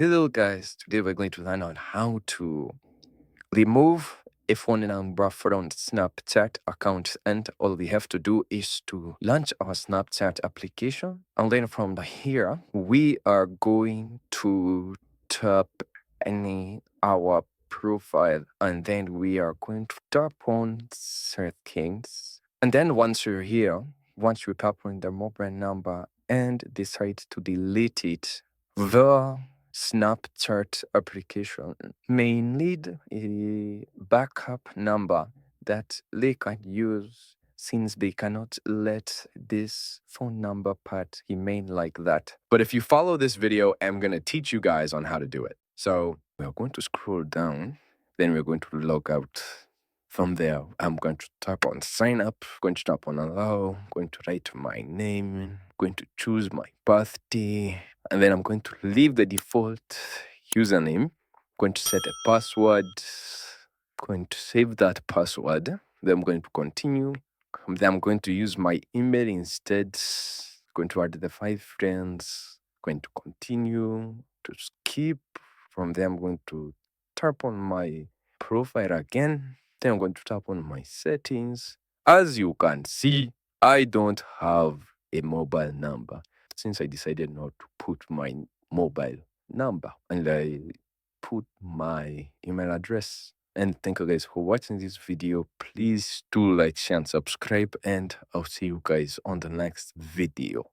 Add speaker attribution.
Speaker 1: Hello guys, today we're going to learn on how to remove a phone number from Snapchat account, and all we have to do is to launch our Snapchat application, and then from here we are going to tap any our profile, and then we are going to tap on settings, and then once you're here, once you tap on the mobile number and decide to delete it, the Snapchat application may need a backup number that they can use, since they cannot let this phone number part remain like that. But if you follow this video, I'm going to teach you guys on how to do it. So we're going to scroll down, then we're going to log out. From there, I'm going to tap on sign up, going to tap on allow, going to write my name, going to choose my birthday, and then I'm going to leave the default username, going to set a password, going to save that password, then I'm going to continue. Then I'm going to use my email instead, going to add the 5 friends, going to continue, to skip. From there, I'm going to tap on my profile again. Then I'm going to tap on my settings. As you can see, I don't have a mobile number, since I decided not to put my mobile number, and I put my email address. And thank you guys for watching this video. Please do like, share, and subscribe, and I'll see you guys on the next video.